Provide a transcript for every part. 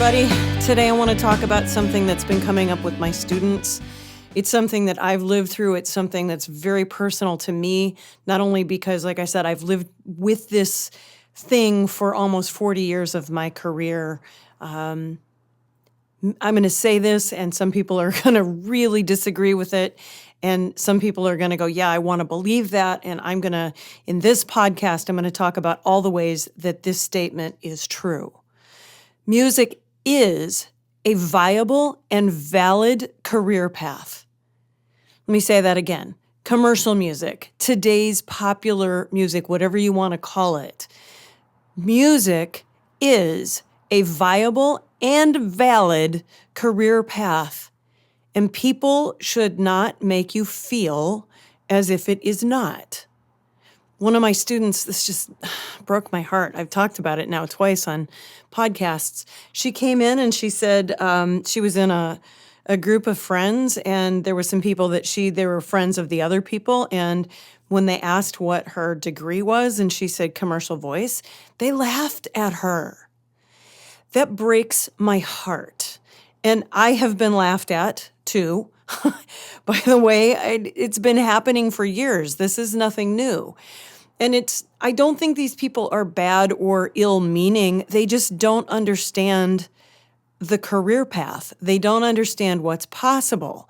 everybody. Today I want to talk about something that's been coming up with my students. It's something that I've lived through. It's something that's very personal to me, not only because, like I said, I've lived with this thing for almost 40 years of my career. I'm going to say this, and some people are going to really disagree with it. And some people are going to go, yeah, I want to believe that. And in this podcast, I'm going to talk about all the ways that this statement is true. Music is a viable and valid career path. Let me say that again. Commercial music, today's popular music, whatever you want to call it. Music is a viable and valid career path, and people should not make you feel as if it is not. One of my students, this just broke my heart. I've talked about it now twice on podcasts. She came in and she said she was in a group of friends, and there were some people they were friends of the other people. And when they asked what her degree was, and she said commercial voice, they laughed at her. That breaks my heart. And I have been laughed at too. By the way, it's been happening for years. This is nothing new. And I don't think these people are bad or ill-meaning. They just don't understand the career path. They don't understand what's possible.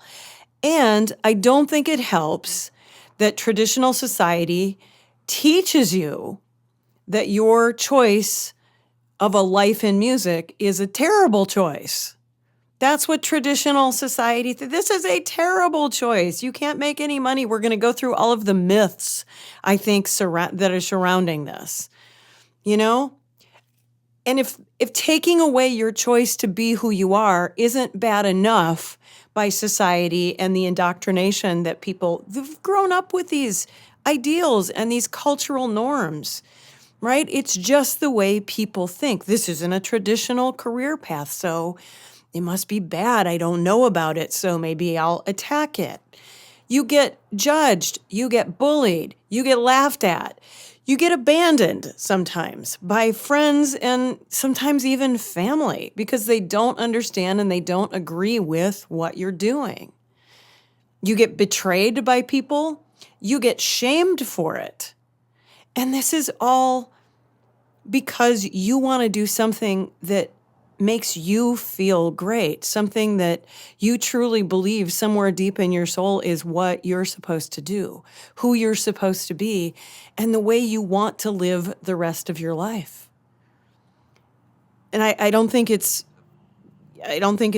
And I don't think it helps that traditional society teaches you that your choice of a life in music is a terrible choice. That's what traditional society, this is a terrible choice. You can't make any money. We're going to go through all of the myths, I think, that are surrounding this, you know? And if taking away your choice to be who you are isn't bad enough by society and the indoctrination that they've grown up with these ideals and these cultural norms, right? It's just the way people think. This isn't a traditional career path, so it must be bad. I don't know about it, so maybe I'll attack it. You get judged, you get bullied, you get laughed at, you get abandoned sometimes by friends and sometimes even family because they don't understand and they don't agree with what you're doing. You get betrayed by people, you get shamed for it. And this is all because you want to do something that makes you feel great, something that you truly believe somewhere deep in your soul is what you're supposed to do, who you're supposed to be, and the way you want to live the rest of your life. And I don't think it's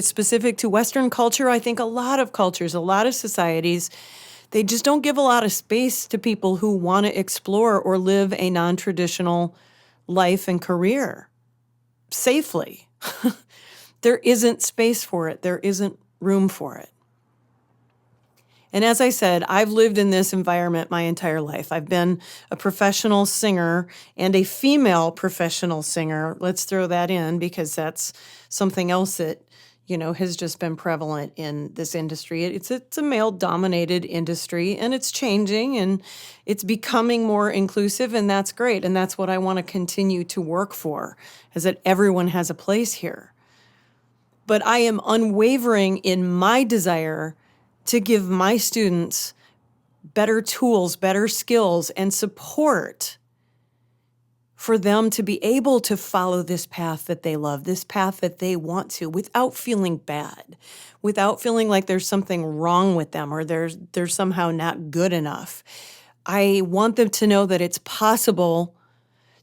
specific to Western culture. I think a lot of cultures, a lot of societies, they just don't give a lot of space to people who want to explore or live a non-traditional life and career safely. There isn't space for it. There isn't room for it. And as I said, I've lived in this environment my entire life. I've been a professional singer and a female professional singer. Let's throw that in because that's something else that, has just been prevalent in this industry. It's a male-dominated industry, and it's changing, and it's becoming more inclusive, and that's great. And that's what I want to continue to work for, is that everyone has a place here. But I am unwavering in my desire to give my students better tools, better skills, and support for them to be able to follow this path that they love, this path that they want to, without feeling bad, without feeling like there's something wrong with them or they're somehow not good enough. I want them to know that it's possible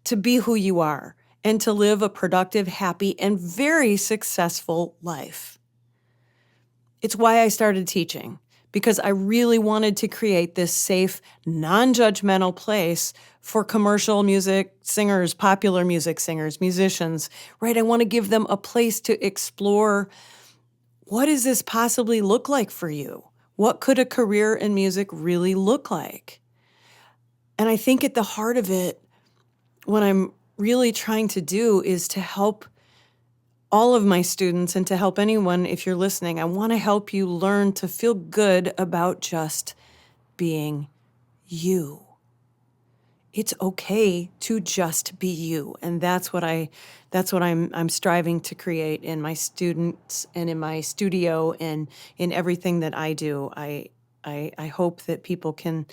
to be who you are and to live a productive, happy, and very successful life. It's why I started teaching, because I really wanted to create this safe, non-judgmental place for commercial music singers, popular music singers, musicians, right? I want to give them a place to explore, what does this possibly look like for you? What could a career in music really look like? And I think at the heart of it, what I'm really trying to do is to help all of my students and to help anyone, if you're listening, I want to help you learn to feel good about just being you. it's okay to just be you. And that's what I'm striving to create in my students and in my studio and in everything that I do. I hope that people can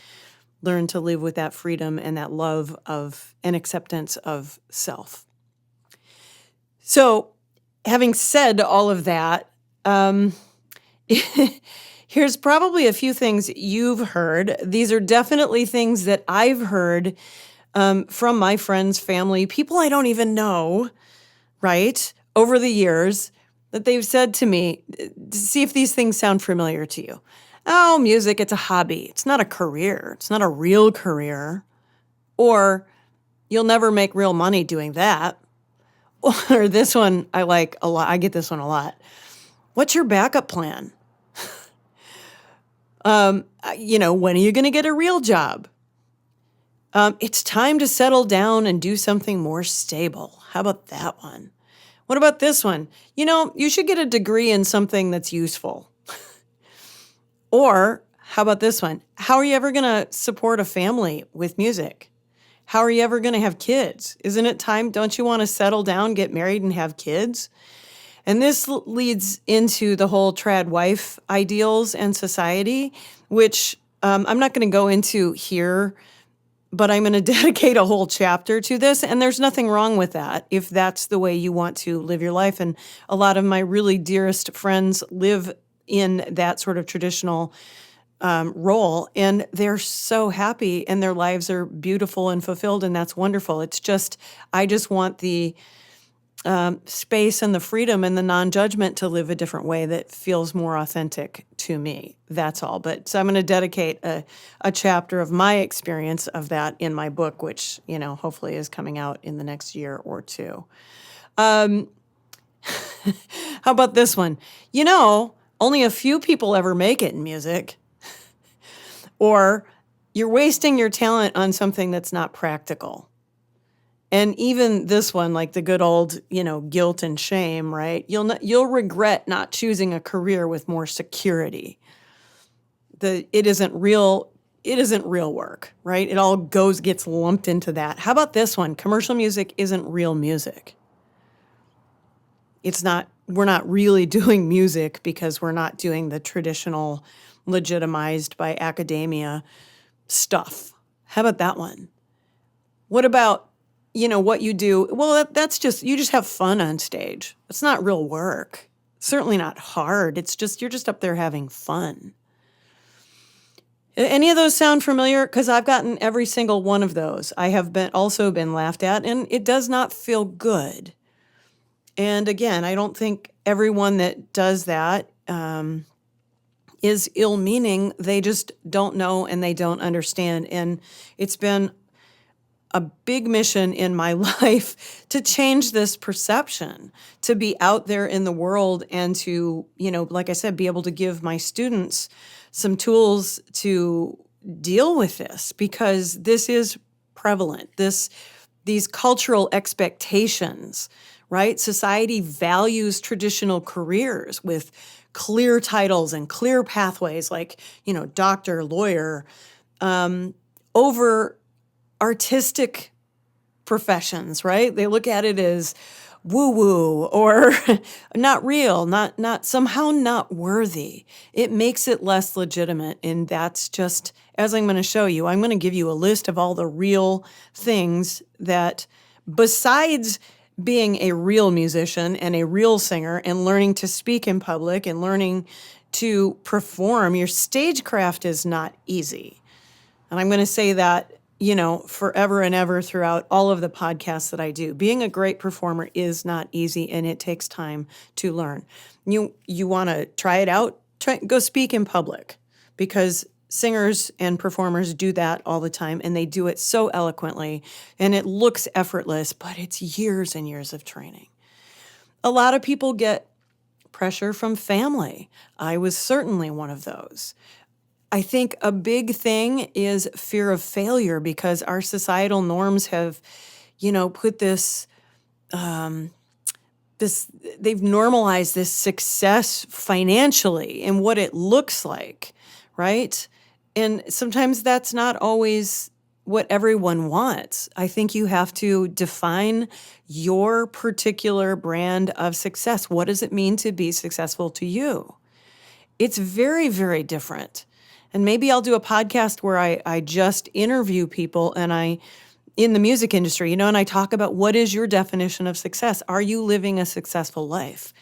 learn to live with that freedom and that love of and acceptance of self. So, having said all of that, um, here's probably a few things you've heard. These are definitely things that I've heard from my friends, family, people I don't even know, right, over the years that they've said to me, to see if these things sound familiar to you. Oh, music, it's a hobby. It's not a career. It's not a real career. Or you'll never make real money doing that. Or this one I like a lot. I get this one a lot. What's your backup plan? When are you going to get a real job? It's time to settle down and do something more stable. How about that one? What about this one? You should get a degree in something that's useful. Or how about this one? How are you ever going to support a family with music? How are you ever going to have kids? Isn't it time? Don't you want to settle down, get married, and have kids? And this leads into the whole trad wife ideals and society, which I'm not going to go into here, but I'm going to dedicate a whole chapter to this. And there's nothing wrong with that if that's the way you want to live your life. And a lot of my really dearest friends live in that sort of traditional role, and they're so happy and their lives are beautiful and fulfilled, and that's wonderful. It's just, I just want the space and the freedom and the non-judgment to live a different way that feels more authentic to me. That's all. But so I'm going to dedicate a chapter of my experience of that in my book, which, hopefully is coming out in the next year or two. How about this one? Only a few people ever make it in music. Or you're wasting your talent on something that's not practical. And even this one, like the good old, guilt and shame, right? You'll regret not choosing a career with more security. It isn't real work, right? It all gets lumped into that. How about this one? Commercial music isn't real music. We're not really doing music because we're not doing the traditional, legitimized by academia stuff. How about that one? What about, what you do? Well, that's just, you just have fun on stage. It's not real work. Certainly not hard. It's just, you're just up there having fun. Any of those sound familiar? Because I've gotten every single one of those. I have also been laughed at, and it does not feel good. And again, I don't think everyone that does that is ill-meaning. They just don't know and they don't understand. And it's been a big mission in my life to change this perception, to be out there in the world and to, like I said, be able to give my students some tools to deal with this, because this is prevalent. These cultural expectations, right? Society values traditional careers with clear titles and clear pathways, like, doctor, lawyer, over artistic professions, right? They look at it as woo-woo or not real, not somehow not worthy. It makes it less legitimate. And that's just, as I'm going to show you, I'm going to give you a list of all the real things that, besides being a real musician and a real singer and learning to speak in public and learning to perform, your stagecraft is not easy. And I'm going to say that, forever and ever throughout all of the podcasts that I do. Being a great performer is not easy, and it takes time to learn. You want to try it out? Go speak in public, because singers and performers do that all the time, and they do it so eloquently, and it looks effortless, but it's years and years of training. A lot of people get pressure from family. I was certainly one of those. I think a big thing is fear of failure, because our societal norms have, put this, they've normalized this success financially and what it looks like, right? And sometimes that's not always what everyone wants. I think you have to define your particular brand of success. What does it mean to be successful to you? It's very, very different. And maybe I'll do a podcast where I just interview people in the music industry, and I talk about what is your definition of success? Are you living a successful life?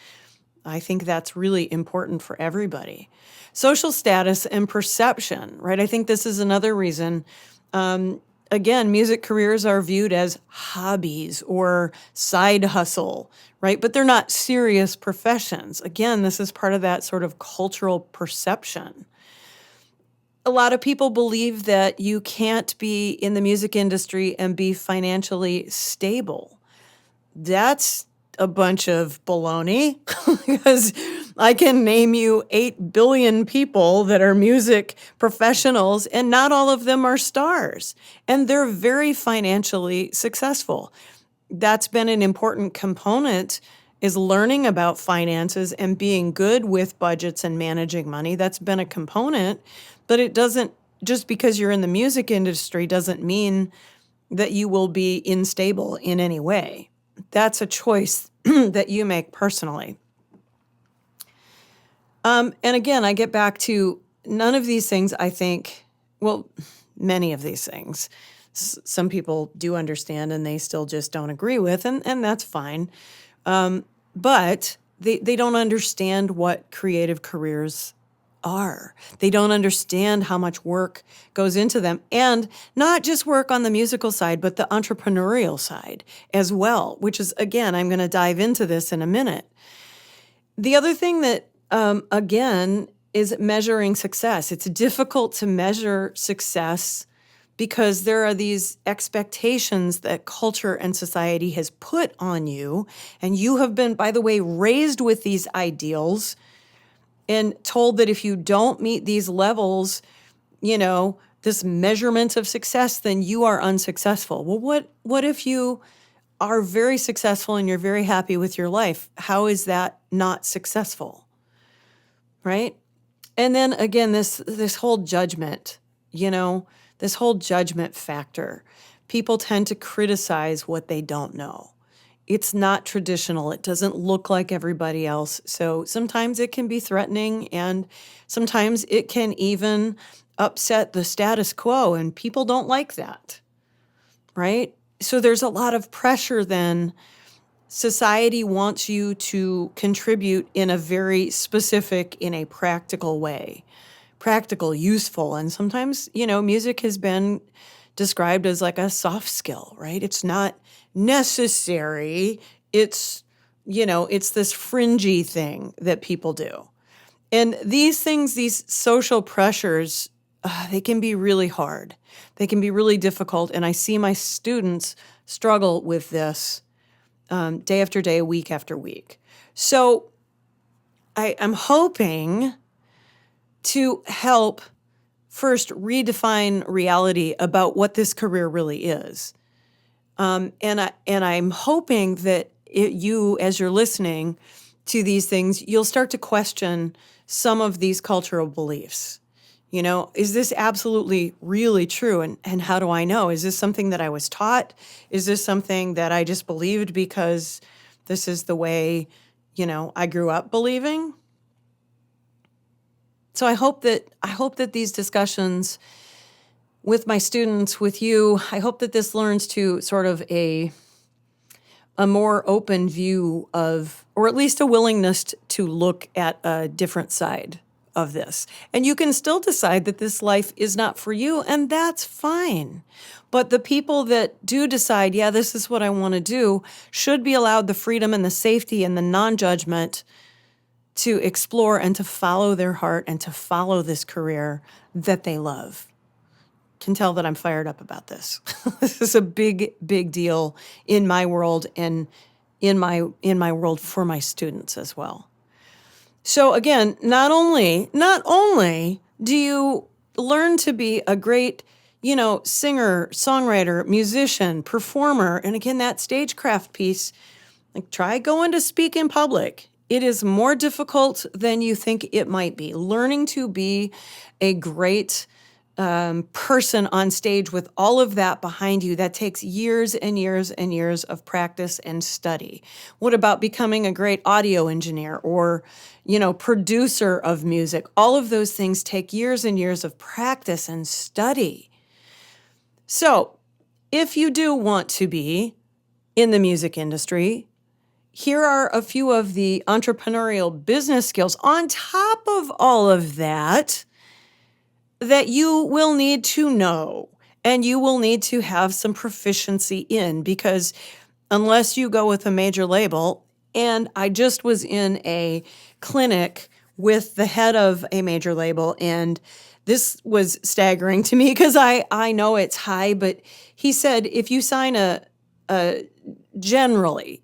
I think that's really important for everybody. Social status and perception, right? I think this is another reason. Again, music careers are viewed as hobbies or side hustle, right? But they're not serious professions. Again, this is part of that sort of cultural perception. A lot of people believe that you can't be in the music industry and be financially stable. That's a bunch of baloney because I can name you 8 billion people that are music professionals, and not all of them are stars. And they're very financially successful. That's been an important component, is learning about finances and being good with budgets and managing money. That's been a component, but it doesn't, just because you're in the music industry doesn't mean that you will be unstable in any way. That's a choice that you make personally. And again, I get back to none of these things, I think, well, many of these things, some people do understand and they still just don't agree with, and that's fine. But they don't understand what creative careers are. They don't understand how much work goes into them, and not just work on the musical side, but the entrepreneurial side as well, which is, again, I'm going to dive into this in a minute. The other thing that, again, is measuring success. It's difficult to measure success because there are these expectations that culture and society has put on you, and you have been, by the way, raised with these ideals and told that if you don't meet these levels, this measurement of success, then you are unsuccessful. Well, what if you are very successful and you're very happy with your life? How is that not successful? Right? And then again, this whole judgment, this whole judgment factor. People tend to criticize what they don't know. It's not traditional. It doesn't look like everybody else. So sometimes it can be threatening, and sometimes it can even upset the status quo, and people don't like that, right? So there's a lot of pressure then. Society wants you to contribute in a very specific, in a practical way, practical, useful. And sometimes, music has been described as like a soft skill, right? It's not necessary. It's this fringy thing that people do. And these things, these social pressures, they can be really hard. They can be really difficult. And I see my students struggle with this day after day, week after week. So I'm hoping to help first redefine reality about what this career really is. And I'm hoping that you, as you're listening to these things, you'll start to question some of these cultural beliefs. Is this absolutely really true? And how do I know? Is this something that I was taught? Is this something that I just believed because this is the way, I grew up believing? So I hope that these discussions with my students, with you, I hope that this learns to sort of a more open view of, or at least a willingness to look at a different side of this. And you can still decide that this life is not for you, and that's fine. But the people that do decide, yeah, this is what I want to do, should be allowed the freedom and the safety and the non-judgment to explore and to follow their heart and to follow this career that they love. Can tell that I'm fired up about this. This is a big, big deal in my world and in my world for my students as well. So again, not only do you learn to be a great, singer, songwriter, musician, performer, and again, that stagecraft piece, like try going to speak in public. It is more difficult than you think it might be. Learning to be a great person on stage with all of that behind you. That takes years and years and years of practice and study. What about becoming a great audio engineer or, producer of music? All of those things take years and years of practice and study. So if you do want to be in the music industry, here are a few of the entrepreneurial business skills on top of all of that you will need to know and you will need to have some proficiency in, because unless you go with a major label, and I just was in a clinic with the head of a major label, and this was staggering to me because I know it's high, but he said if you sign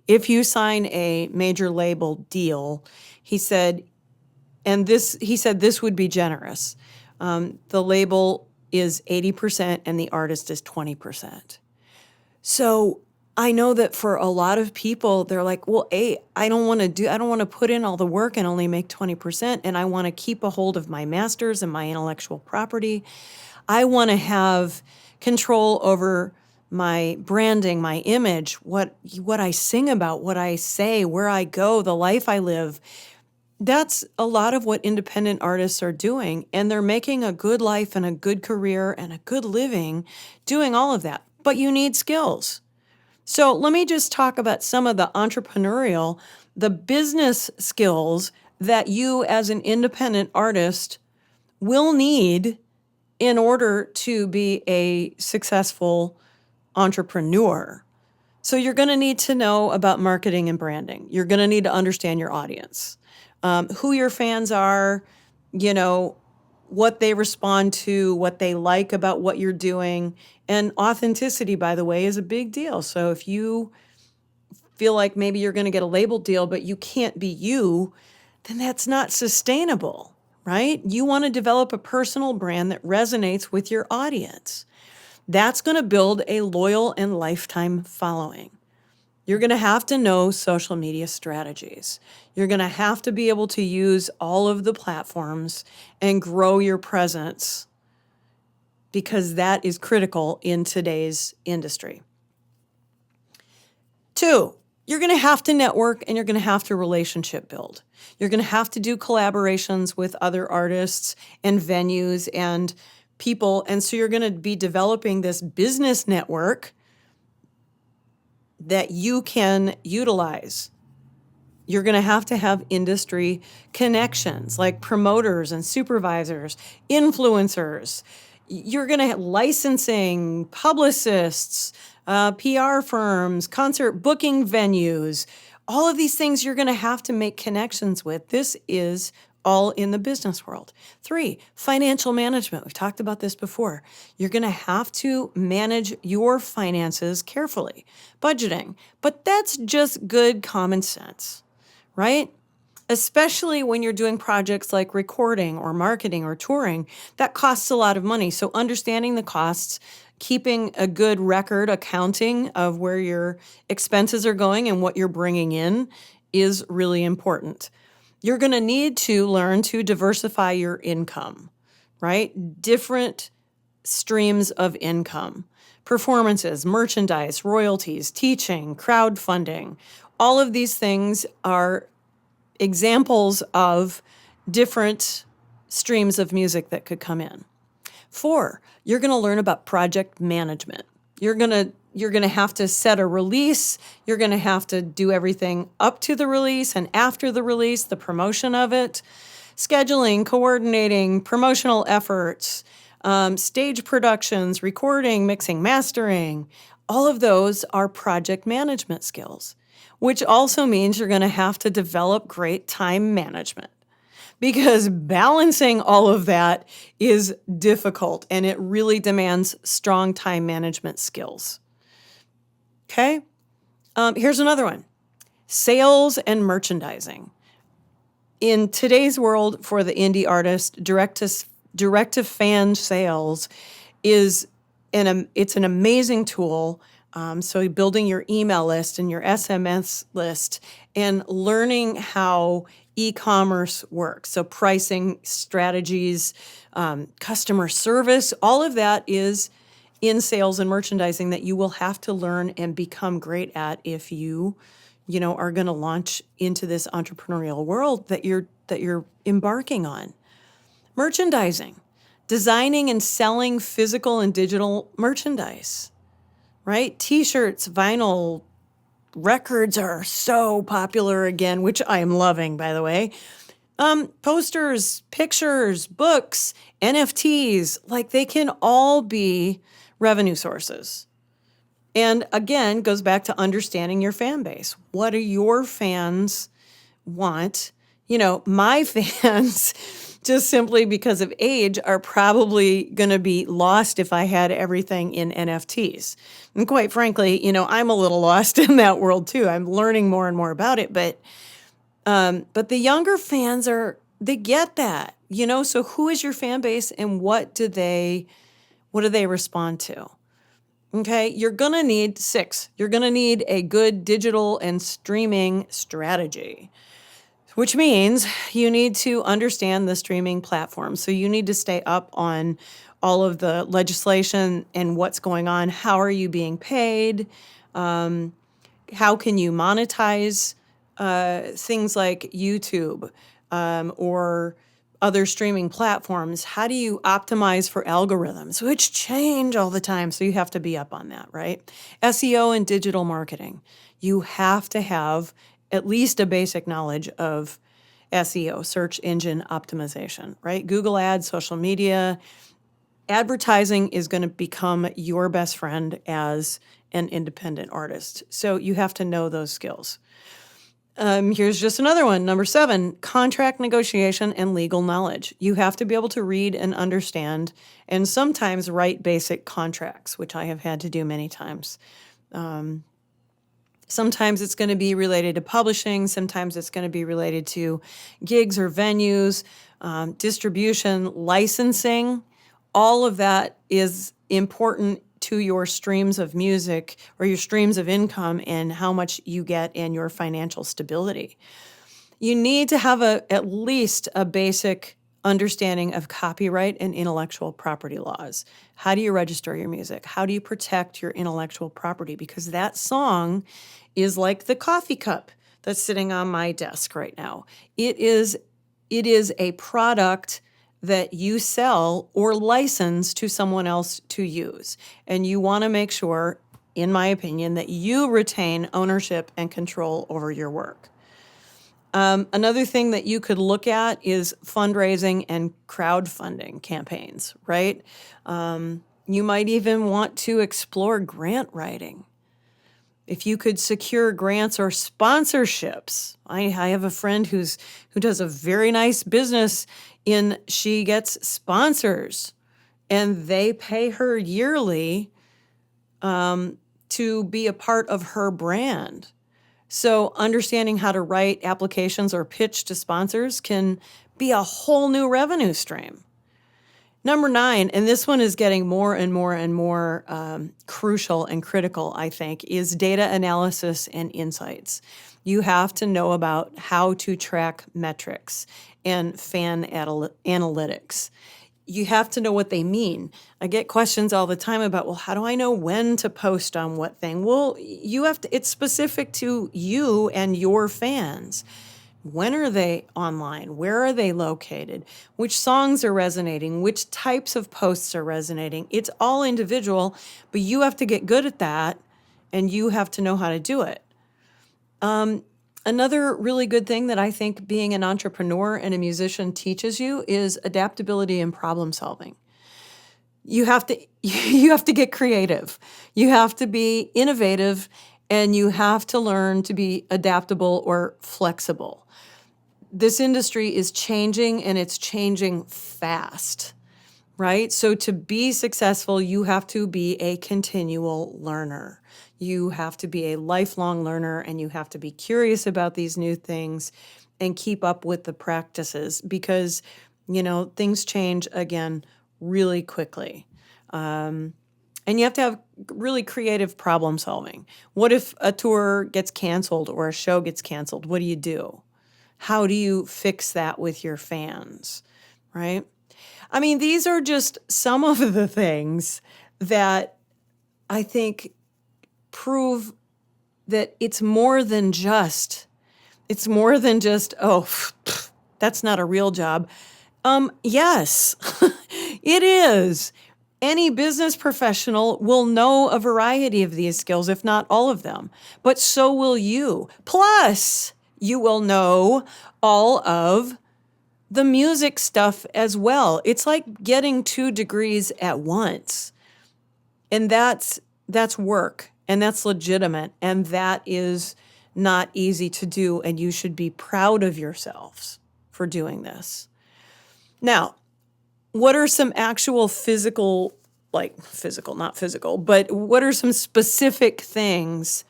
if you sign a major label deal, he said this would be generous. The label is 80% and the artist is 20%. So I know that for a lot of people, they're like, well, I don't want to put in all the work and only make 20%. And I want to keep a hold of my masters and my intellectual property. I want to have control over my branding, my image, what I sing about, what I say, where I go, the life I live. That's a lot of what independent artists are doing, and they're making a good life and a good career and a good living doing all of that. But you need skills. So let me just talk about some of the business skills that you as an independent artist will need in order to be a successful entrepreneur. So you're going to need to know about marketing and branding. You're going to need to understand your audience. Who your fans are, what they respond to, what they like about what you're doing. And authenticity, by the way, is a big deal. So if you feel like maybe you're going to get a label deal, but you can't be you, then that's not sustainable, right? You want to develop a personal brand that resonates with your audience. That's going to build a loyal and lifetime following. You're going to have to know social media strategies. You're going to have to be able to use all of the platforms and grow your presence, because that is critical in today's industry. 2, you're going to have to network and you're going to have to relationship build. You're going to have to do collaborations with other artists and venues and people. And so you're going to be developing this business network that you can utilize. You're going to have industry connections like promoters and supervisors, influencers. You're going to have licensing, publicists, PR firms, concert booking venues. All of these things you're going to have to make connections with. This is all in the business world. 3, financial management. We've talked about this before. You're going to have to manage your finances carefully, budgeting. But that's just good common sense, right? Especially when you're doing projects like recording or marketing or touring, that costs a lot of money. So understanding the costs, keeping a good record, accounting of where your expenses are going and what you're bringing in is really important. You're going to need to learn to diversify your income, right? Different streams of income, performances, merchandise, royalties, teaching, crowdfunding. All of these things are examples of different streams of music that could come in. 4, you're going to learn about project management. You're going to have to set a release. You're going to have to do everything up to the release and after the release, the promotion of it, scheduling, coordinating, promotional efforts, stage productions, recording, mixing, mastering. All of those are project management skills, which also means you're going to have to develop great time management, because balancing all of that is difficult and it really demands strong time management skills. Okay, here's another one. Sales and merchandising. In today's world for the indie artist, direct to fan sales it's an amazing tool. So building your email list and your SMS list and learning how e-commerce works. So pricing strategies, customer service, all of that is in sales and merchandising that you will have to learn and become great at if you know, are going to launch into this entrepreneurial world that you're embarking on. Merchandising, designing and selling physical and digital merchandise, right? T-shirts, vinyl, records are so popular again, which I am loving, by the way. Posters, pictures, books, NFTs, like they can all be revenue sources. And again, goes back to understanding your fan base. What do your fans want? You know, my fans, just simply because of age, are probably going to be lost if I had everything in NFTs. And quite frankly, you know, I'm a little lost in that world too. I'm learning more and more about it, but the younger fans they get that, you know. So who is your fan base, and what do they respond to? Okay, you're gonna need You're gonna need a good digital and streaming strategy, which means you need to understand the streaming platform. So you need to stay up on all of the legislation and what's going on. How are you being paid? How can you monetize things like YouTube or other streaming platforms? How do you optimize for algorithms, which change all the time? So you have to be up on that, right? SEO and digital marketing. You have to have at least a basic knowledge of SEO, search engine optimization, right? Google Ads, social media. Advertising is going to become your best friend as an independent artist. So you have to know those skills. Here's just another one. Number 7, contract negotiation and legal knowledge. You have to be able to read and understand and sometimes write basic contracts, which I have had to do many times. Sometimes it's going to be related to publishing. Sometimes it's going to be related to gigs or venues, distribution, licensing. All of that is important to your streams of music or your streams of income and how much you get and your financial stability. You need to have at least a basic understanding of copyright and intellectual property laws. How do you register your music? How do you protect your intellectual property? Because that song is like the coffee cup that's sitting on my desk right now. It is a product that you sell or license to someone else to use. And you want to make sure, in my opinion, that you retain ownership and control over your work. Another thing that you could look at is fundraising and crowdfunding campaigns, right? You might even want to explore grant writing. If you could secure grants or sponsorships. I have a friend who does a very nice business she gets sponsors and they pay her yearly to be a part of her brand. So understanding how to write applications or pitch to sponsors can be a whole new revenue stream. Number 9, and this one is getting more and more and more crucial and critical, I think, is data analysis and insights. You have to know about how to track metrics and fan analytics. You have to know what they mean. I get questions all the time about, well, how do I know when to post on what thing? Well, it's specific to you and your fans. When are they online? Where are they located? Which songs are resonating? Which types of posts are resonating? It's all individual, but you have to get good at that and you have to know how to do it. Another really good thing that I think being an entrepreneur and a musician teaches you is adaptability and problem solving. You have to get creative. You have to be innovative, and you have to learn to be adaptable or flexible. This industry is changing, and it's changing fast, right? So to be successful, you have to be a continual learner. You have to be a lifelong learner, and you have to be curious about these new things and keep up with the practices because, things change again really quickly. And you have to have really creative problem solving. What if a tour gets canceled or a show gets canceled? What do you do? How do you fix that with your fans, right? I mean, these are just some of the things that I think prove that it's more than just, oh, that's not a real job. Yes, it is. Any business professional will know a variety of these skills, if not all of them, but so will you. Plus, you will know all of the music stuff as well. It's like getting 2 degrees at once. And that's work, and that's legitimate, and that is not easy to do, and you should be proud of yourselves for doing this. Now, what are some actual not physical, but what are some specific things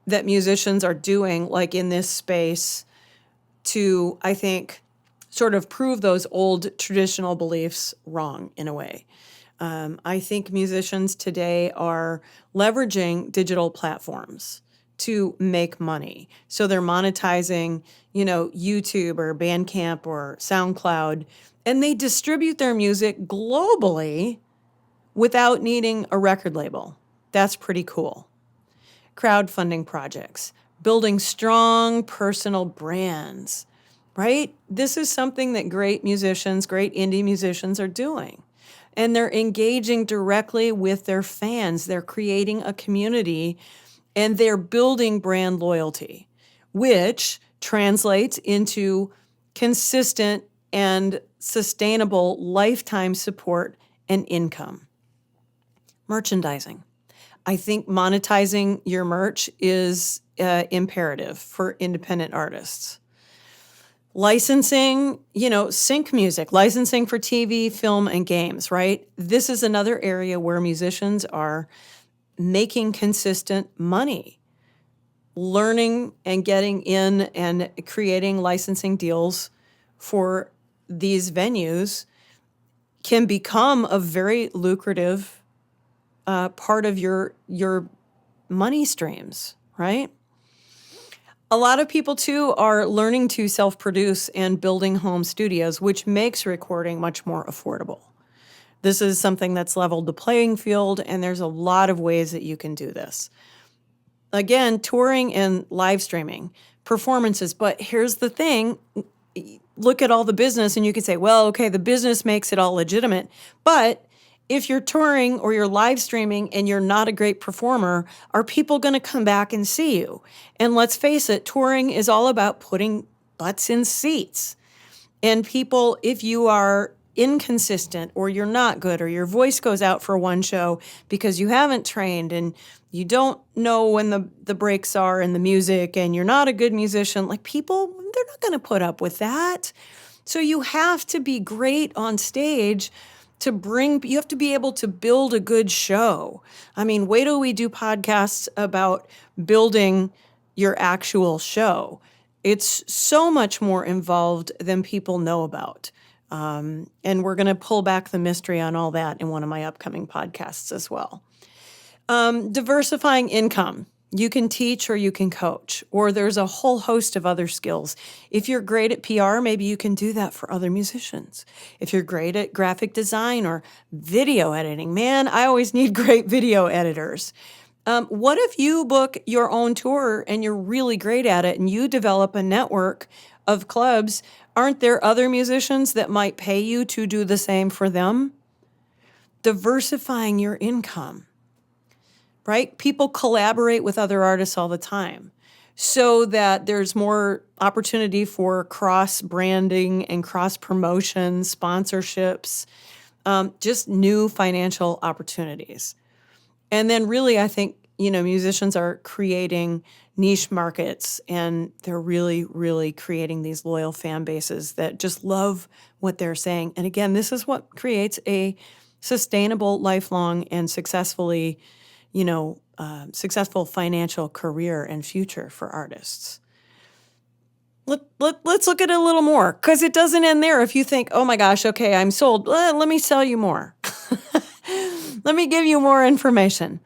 that musicians are doing, like in this space, to, I think, sort of prove those old traditional beliefs wrong in a way? I think musicians today are leveraging digital platforms to make money. So they're monetizing, YouTube or Bandcamp or SoundCloud, and they distribute their music globally without needing a record label. That's pretty cool. Crowdfunding projects, building strong personal brands, right? This is something that great musicians, great indie musicians are doing. And they're engaging directly with their fans. They're creating a community and they're building brand loyalty, which translates into consistent and sustainable lifetime support and income. Merchandising. I think monetizing your merch is imperative for independent artists. Licensing, sync music, licensing for TV, film, and games, right? This is another area where musicians are making consistent money, learning and getting in and creating licensing deals for these venues can become a very lucrative part of your money streams, right? A lot of people, too, are learning to self-produce and building home studios, which makes recording much more affordable. This is something that's leveled the playing field, and there's a lot of ways that you can do this. Again, touring and live streaming, performances. But here's the thing. Look at all the business, and you can say, well, okay, the business makes it all legitimate. But if you're touring or you're live streaming and you're not a great performer, are people going to come back and see you? And let's face it, touring is all about putting butts in seats. And people, if you are inconsistent or you're not good or your voice goes out for one show because you haven't trained and you don't know when the breaks are in the music and you're not a good musician, like people, they're not going to put up with that. So you have to be great on stage you have to be able to build a good show. I mean, wait till we do podcasts about building your actual show. It's so much more involved than people know about. And we're going to pull back the mystery on all that in one of my upcoming podcasts as well. Diversifying income. You can teach or you can coach, or there's a whole host of other skills. If you're great at PR, maybe you can do that for other musicians. If you're great at graphic design or video editing, man, I always need great video editors. What if you book your own tour and you're really great at it and you develop a network of clubs? Aren't there other musicians that might pay you to do the same for them? Diversifying your income. Right? People collaborate with other artists all the time so that there's more opportunity for cross-branding and cross-promotion, sponsorships, just new financial opportunities. And then really, I think, musicians are creating niche markets and they're really, really creating these loyal fan bases that just love what they're saying. And again, this is what creates a sustainable, lifelong, and successful financial career and future for artists. Let's look at it a little more, because it doesn't end there. If you think, oh my gosh, okay, I'm sold, let me sell you more. Let me give you more information.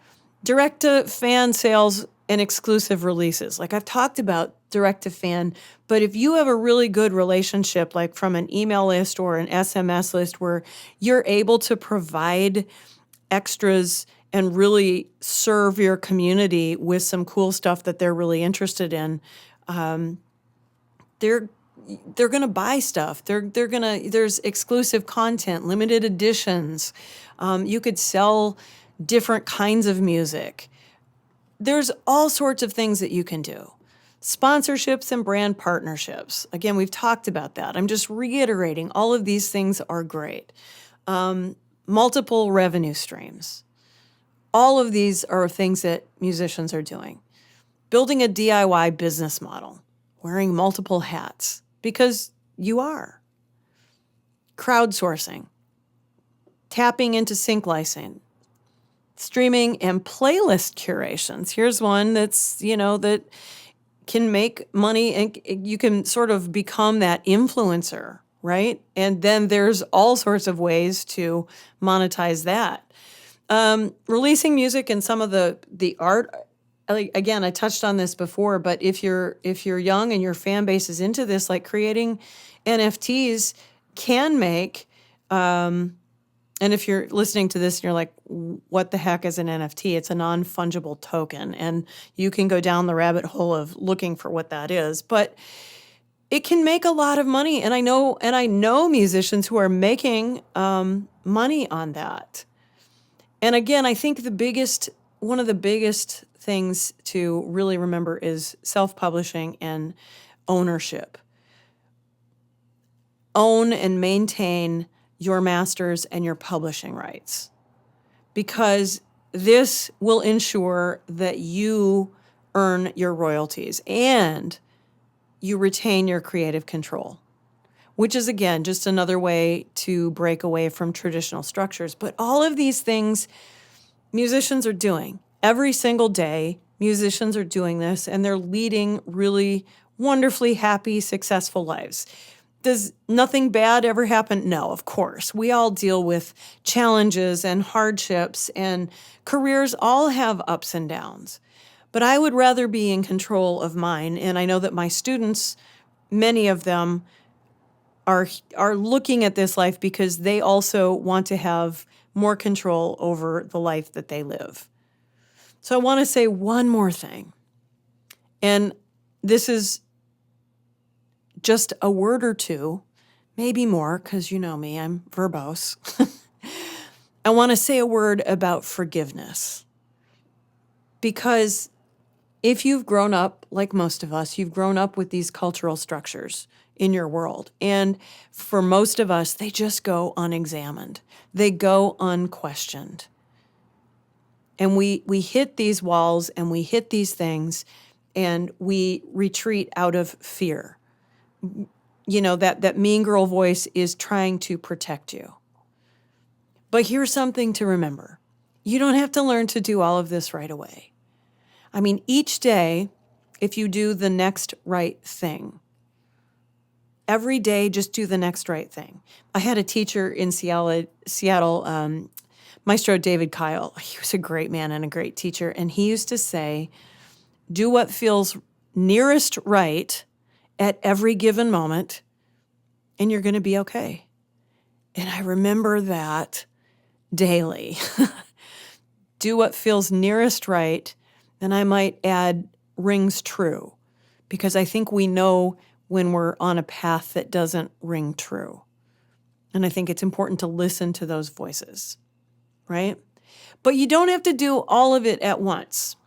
Direct to fan sales and exclusive releases. Like I've talked about direct to fan, but if you have a really good relationship, like from an email list or an SMS list where you're able to provide extras and really serve your community with some cool stuff that they're really interested in, they're going to buy stuff. There's exclusive content, limited editions. You could sell different kinds of music. There's all sorts of things that you can do. Sponsorships and brand partnerships. Again, we've talked about that. I'm just reiterating, all of these things are great. Multiple revenue streams. All of these are things that musicians are doing. Building a DIY business model, wearing multiple hats, because you are. Crowdsourcing, tapping into sync licensing, streaming and playlist curations. Here's one that's, that can make money and you can sort of become that influencer, right? And then there's all sorts of ways to monetize that. Releasing music and some of the art. Again, I touched on this before, but if you're young and your fan base is into this, like creating NFTs can make, and if you're listening to this and you're like, what the heck is an NFT? It's a non-fungible token, and you can go down the rabbit hole of looking for what that is, but it can make a lot of money. And I know musicians who are making money on that. And again, I think one of the biggest things to really remember is self-publishing and ownership. Own and maintain your masters and your publishing rights, because this will ensure that you earn your royalties and you retain your creative control, which is, again, just another way to break away from traditional structures. But all of these things musicians are doing. Every single day, musicians are doing this, and they're leading really wonderfully happy, successful lives. Does nothing bad ever happen? No, of course. We all deal with challenges and hardships, and careers all have ups and downs. But I would rather be in control of mine, and I know that my students, many of them, are looking at this life because they also want to have more control over the life that they live. So I want to say one more thing, and this is just a word or two, maybe more, because you know me, I'm verbose. I want to say a word about forgiveness, because if you've grown up, like most of us, you've grown up with these cultural structures in your world. And for most of us, they just go unexamined. They go unquestioned. And we hit these walls and we hit these things and we retreat out of fear. That mean girl voice is trying to protect you. But here's something to remember. You don't have to learn to do all of this right away. I mean, each day, if you do the next right thing, every day, just do the next right thing. I had a teacher in Seattle, Maestro David Kyle. He was a great man and a great teacher. And he used to say, do what feels nearest right at every given moment, and you're going to be okay. And I remember that daily. Do what feels nearest right. And I might add rings true, because I think we know when we're on a path that doesn't ring true. And I think it's important to listen to those voices, right? But you don't have to do all of it at once.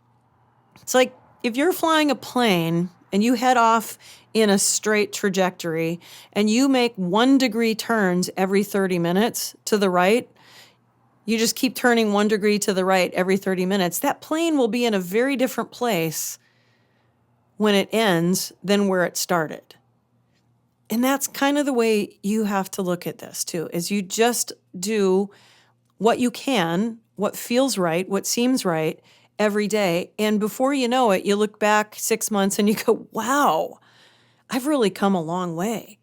It's like if you're flying a plane and you head off in a straight trajectory and you make 1 degree turns every 30 minutes to the right, you just keep turning 1 degree to the right every 30 minutes, that plane will be in a very different place when it ends than where it started. And that's kind of the way you have to look at this too, is you just do what you can, what feels right, what seems right every day. And before you know it, you look back 6 months and you go, wow, I've really come a long way.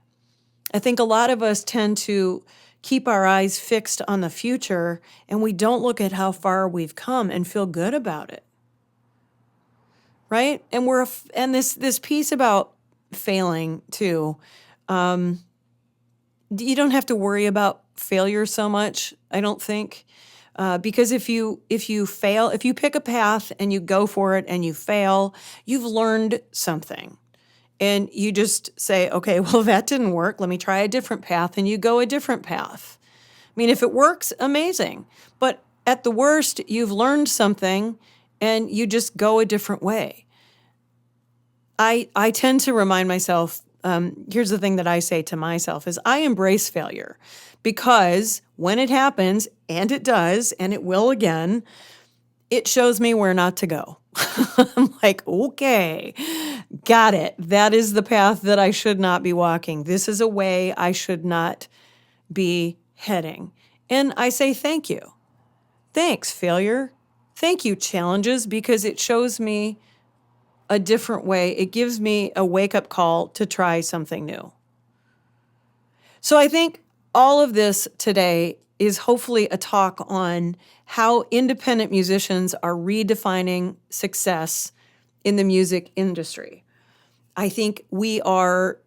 I think a lot of us tend to keep our eyes fixed on the future and we don't look at how far we've come and feel good about it. Right? And this piece about failing too. You don't have to worry about failure so much, I don't think. Because if you fail, if you pick a path and you go for it and you fail, you've learned something. And you just say, okay, well, that didn't work. Let me try a different path. And you go a different path. I mean, if it works, amazing. But at the worst, you've learned something and you just go a different way. I tend to remind myself, here's the thing that I say to myself is I embrace failure because when it happens, and it does, and it will again, it shows me where not to go. I'm like, okay, got it. That is the path that I should not be walking. This is a way I should not be heading. And I say, thank you. Thanks, failure. Thank you, challenges, because it shows me a different way. It gives me a wake-up call to try something new. So I think all of this today is hopefully a talk on how independent musicians are redefining success in the music industry. I think we are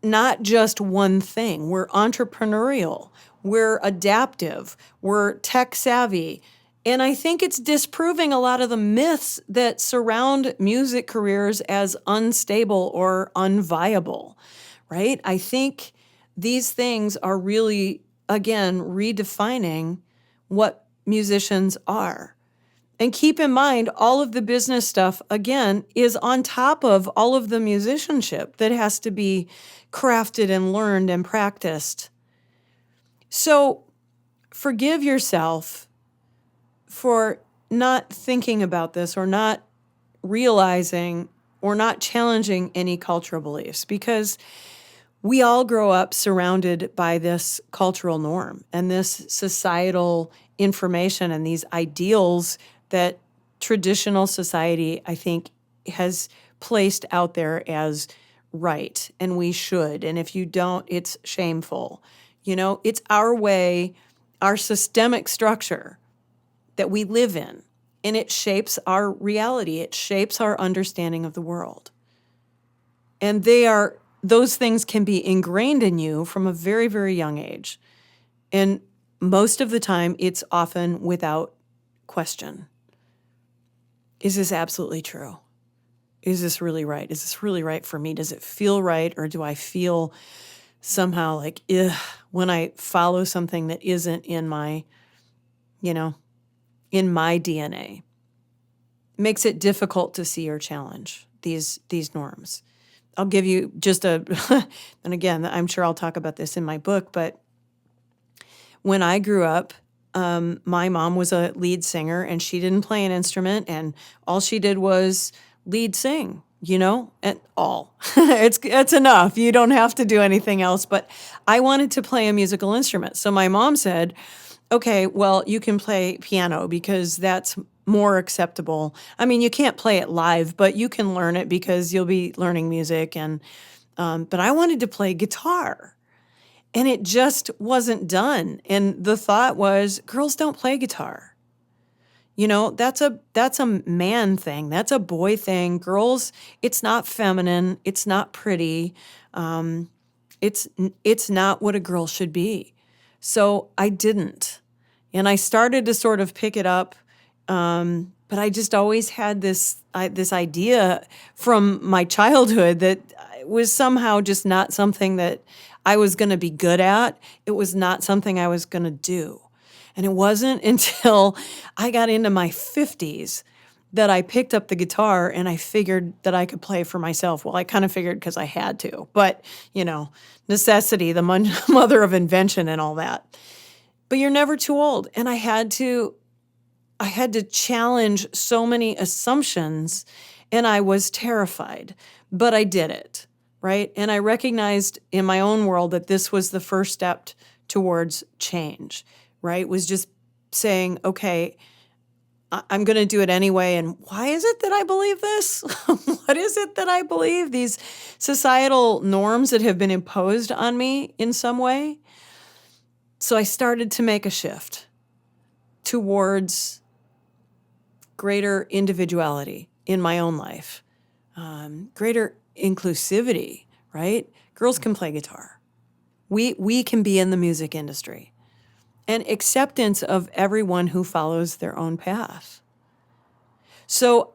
not just one thing. We're entrepreneurial, we're adaptive, we're tech savvy. And I think it's disproving a lot of the myths that surround music careers as unstable or unviable, right? I think these things are really, again, redefining what musicians are. And keep in mind, all of the business stuff, again, is on top of all of the musicianship that has to be crafted and learned and practiced. So forgive yourself for not thinking about this or not realizing or not challenging any cultural beliefs, because we all grow up surrounded by this cultural norm and this societal information and these ideals that traditional society, I think, has placed out there as right, and we should. And if you don't, it's shameful. You know, it's our way, our systemic structure that we live in, and it shapes our reality. It shapes our understanding of the world. And those things can be ingrained in you from a very, very young age. And most of the time, it's often without question. Is this absolutely true? Is this really right? Is this really right for me? Does it feel right? Or do I feel somehow like, ugh, when I follow something that isn't in my, in my DNA? It makes it difficult to see or challenge these norms. I'll give you just and again, I'm sure I'll talk about this in my book, but when I grew up, my mom was a lead singer and she didn't play an instrument, and all she did was lead sing, and all. It's enough. You don't have to do anything else. But I wanted to play a musical instrument. So my mom said, okay, well, you can play piano because that's more acceptable. I mean, you can't play it live, but you can learn it because you'll be learning music. But I wanted to play guitar. And it just wasn't done. And the thought was, girls don't play guitar. That's a man thing. That's a boy thing. Girls, it's not feminine. It's not pretty. It's not what a girl should be. So I didn't. And I started to sort of pick it up. But I just always had this idea from my childhood that it was somehow just not something that I was going to be good at. It was not something I was going to do. And it wasn't until I got into my 50s that I picked up the guitar and I figured that I could play for myself. Well, I kind of figured because I had to, but necessity, the mother of invention and all that. But you're never too old. And I had to challenge so many assumptions, and I was terrified, but I did it. Right? And I recognized in my own world that this was the first step towards change, right? Was just saying, okay, I'm going to do it anyway. And why is it that I believe this? What is it that I believe? These societal norms that have been imposed on me in some way. So I started to make a shift towards greater individuality in my own life, greater inclusivity, right? Girls can play guitar. We can be in the music industry, and acceptance of everyone who follows their own path. So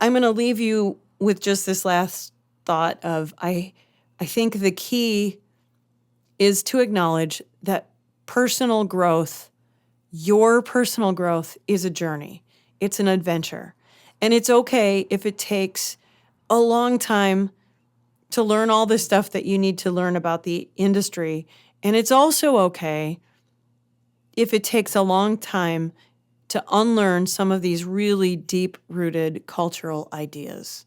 I'm going to leave you with just this last thought of I think the key is to acknowledge that personal growth, your personal growth, is a journey. It's an adventure. And it's okay if it takes a long time to learn all the stuff that you need to learn about the industry. And it's also okay if it takes a long time to unlearn some of these really deep-rooted cultural ideas.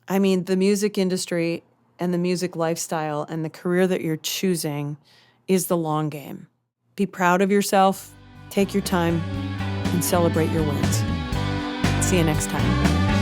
I mean, the music industry and the music lifestyle and the career that you're choosing is the long game. Be proud of yourself, take your time, and celebrate your wins. See you next time.